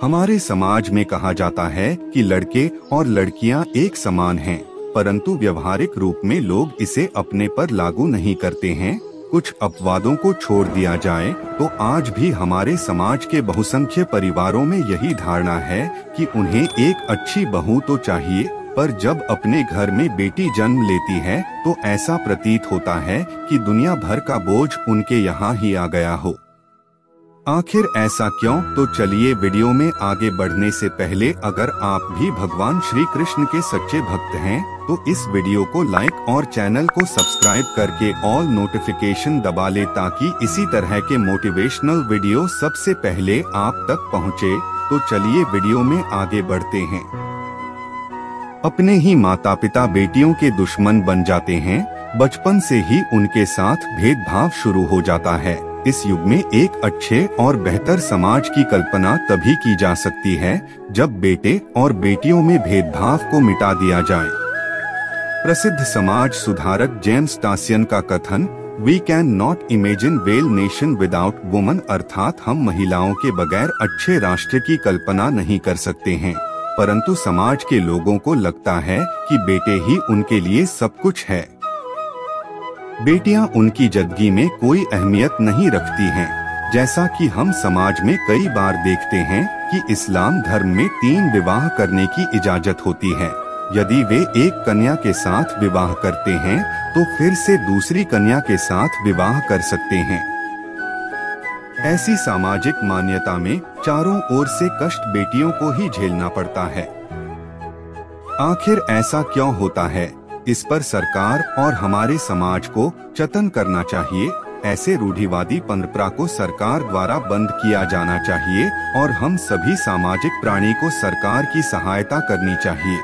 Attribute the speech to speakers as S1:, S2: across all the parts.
S1: हमारे समाज में कहा जाता है कि लड़के और लड़कियां एक समान हैं, परंतु व्यवहारिक रूप में लोग इसे अपने पर लागू नहीं करते हैं। कुछ अपवादों को छोड़ दिया जाए तो आज भी हमारे समाज के बहुसंख्य परिवारों में यही धारणा है कि उन्हें एक अच्छी बहू तो चाहिए, पर जब अपने घर में बेटी जन्म लेती है तो ऐसा प्रतीत होता है कि दुनिया भर का बोझ उनके यहाँ ही आ गया हो। आखिर ऐसा क्यों? तो चलिए वीडियो में आगे बढ़ने से पहले अगर आप भी भगवान श्री कृष्ण के सच्चे भक्त हैं तो इस वीडियो को लाइक और चैनल को सब्सक्राइब करके ऑल नोटिफिकेशन दबा ले ताकि इसी तरह के मोटिवेशनल वीडियो सबसे पहले आप तक पहुंचे। तो चलिए वीडियो में आगे बढ़ते हैं। अपने ही माता पिता बेटियों के दुश्मन बन जाते हैं। बचपन से ही उनके साथ भेदभाव शुरू हो जाता है। इस युग में एक अच्छे और बेहतर समाज की कल्पना तभी की जा सकती है जब बेटे और बेटियों में भेदभाव को मिटा दिया जाए। प्रसिद्ध समाज सुधारक जेम्स टासियन का कथन, we can not imagine well nation without woman, अर्थात हम महिलाओं के बगैर अच्छे राष्ट्र की कल्पना नहीं कर सकते हैं, परंतु समाज के लोगों को लगता है कि बेटे ही उनके लिए सब कुछ है। बेटियां उनकी जिंदगी में कोई अहमियत नहीं रखती हैं। जैसा कि हम समाज में कई बार देखते हैं कि इस्लाम धर्म में 3 विवाह करने की इजाजत होती है। यदि वे एक कन्या के साथ विवाह करते हैं तो फिर से दूसरी कन्या के साथ विवाह कर सकते हैं। ऐसी सामाजिक मान्यता में चारों ओर से कष्ट बेटियों को ही झेलना पड़ता है। आखिर ऐसा क्यों होता है? इस पर सरकार और हमारे समाज को चिंतन करना चाहिए। ऐसे रूढ़िवादी परंपरा को सरकार द्वारा बंद किया जाना चाहिए और हम सभी सामाजिक प्राणी को सरकार की सहायता करनी चाहिए।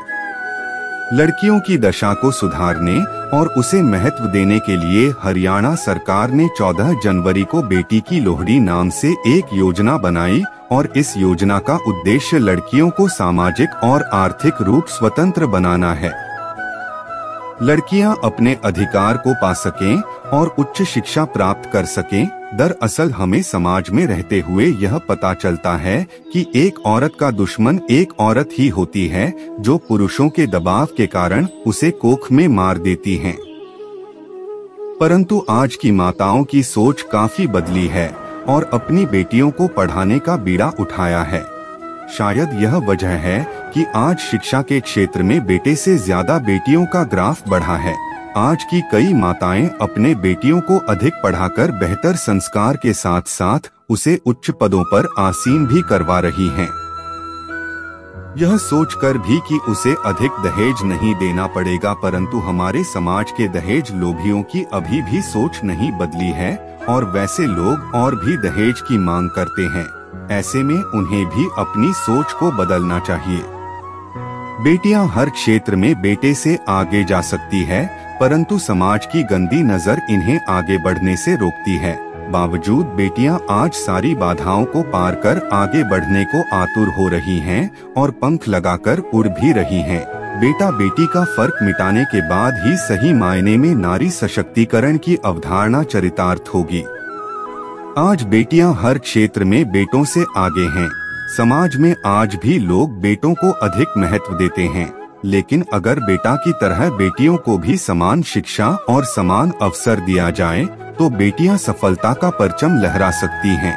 S1: लड़कियों की दशा को सुधारने और उसे महत्व देने के लिए हरियाणा सरकार ने 14 जनवरी को बेटी की लोहड़ी नाम से एक योजना बनाई और इस योजना का उद्देश्य लड़कियों को सामाजिक और आर्थिक रूप स्वतंत्र बनाना है। लड़कियां अपने अधिकार को पा सकें और उच्च शिक्षा प्राप्त कर सकें। दरअसल हमें समाज में रहते हुए यह पता चलता है कि एक औरत का दुश्मन एक औरत ही होती है जो पुरुषों के दबाव के कारण उसे कोख में मार देती हैं। परंतु आज की माताओं की सोच काफी बदली है और अपनी बेटियों को पढ़ाने का बीड़ा उठाया है। शायद यह वजह है कि आज शिक्षा के क्षेत्र में बेटे से ज्यादा बेटियों का ग्राफ बढ़ा है। आज की कई माताएं अपने बेटियों को अधिक पढ़ाकर बेहतर संस्कार के साथ साथ उसे उच्च पदों पर आसीन भी करवा रही हैं। यह सोचकर भी कि उसे अधिक दहेज नहीं देना पड़ेगा, परंतु हमारे समाज के दहेज लोभियों की अभी भी सोच नहीं बदली है और वैसे लोग और भी दहेज की मांग करते हैं। ऐसे में उन्हें भी अपनी सोच को बदलना चाहिए। बेटियां हर क्षेत्र में बेटे से आगे जा सकती है, परंतु समाज की गंदी नजर इन्हें आगे बढ़ने से रोकती है। बावजूद बेटियां आज सारी बाधाओं को पार कर आगे बढ़ने को आतुर हो रही हैं और पंख लगाकर उड़ भी रही हैं। बेटा बेटी का फर्क मिटाने के बाद ही सही मायने में नारी सशक्तिकरण की अवधारणा चरितार्थ होगी। आज बेटियां हर क्षेत्र में बेटों से आगे हैं। समाज में आज भी लोग बेटों को अधिक महत्व देते हैं, लेकिन अगर बेटा की तरह बेटियों को भी समान शिक्षा और समान अवसर दिया जाए तो बेटियां सफलता का परचम लहरा सकती हैं।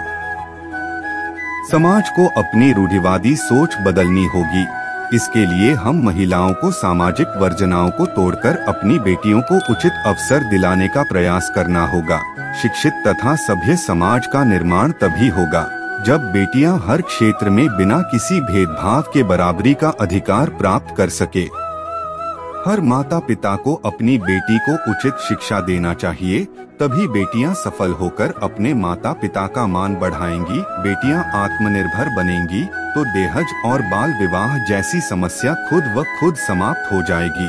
S1: समाज को अपनी रूढ़िवादी सोच बदलनी होगी। इसके लिए हम महिलाओं को सामाजिक वर्जनाओं को तोड़कर अपनी बेटियों को उचित अवसर दिलाने का प्रयास करना होगा। शिक्षित तथा सभ्य समाज का निर्माण तभी होगा जब बेटियां हर क्षेत्र में बिना किसी भेदभाव के बराबरी का अधिकार प्राप्त कर सके। हर माता पिता को अपनी बेटी को उचित शिक्षा देना चाहिए, तभी बेटियां सफल होकर अपने माता पिता का मान बढ़ाएंगी। बेटियां आत्मनिर्भर बनेंगी तो दहेज और बाल विवाह जैसी समस्या खुद व खुद समाप्त हो जाएगी।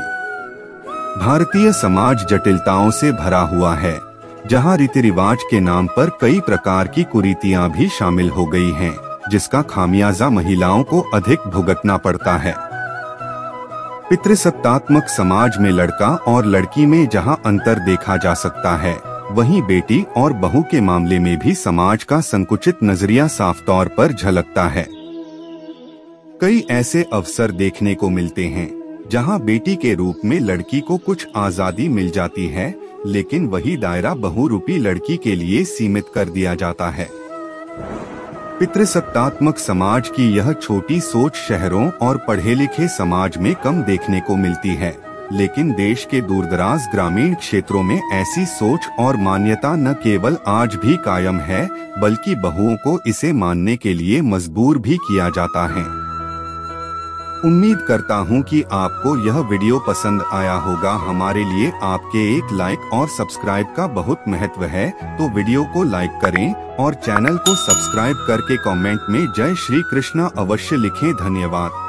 S1: भारतीय समाज जटिलताओं से भरा हुआ है, जहां रीति रिवाज के नाम पर कई प्रकार की कुरीतियां भी शामिल हो गई हैं, जिसका खामियाजा महिलाओं को अधिक भुगतना पड़ता है। पितृसत्तात्मक समाज में लड़का और लड़की में जहां अंतर देखा जा सकता है, वहीं बेटी और बहू के मामले में भी समाज का संकुचित नजरिया साफ तौर पर झलकता है। कई ऐसे अवसर देखने को मिलते हैं जहां बेटी के रूप में लड़की को कुछ आजादी मिल जाती है, लेकिन वही दायरा बहुरूपी लड़की के लिए सीमित कर दिया जाता है। पितृसत्तात्मक समाज की यह छोटी सोच शहरों और पढ़े लिखे समाज में कम देखने को मिलती है, लेकिन देश के दूरदराज ग्रामीण क्षेत्रों में ऐसी सोच और मान्यता न केवल आज भी कायम है, बल्कि बहुओं को इसे मानने के लिए मजबूर भी किया जाता है। उम्मीद करता हूं कि आपको यह वीडियो पसंद आया होगा। हमारे लिए आपके एक लाइक और सब्सक्राइब का बहुत महत्व है, तो वीडियो को लाइक करें और चैनल को सब्सक्राइब करके कमेंट में जय श्री कृष्ण अवश्य लिखें। धन्यवाद।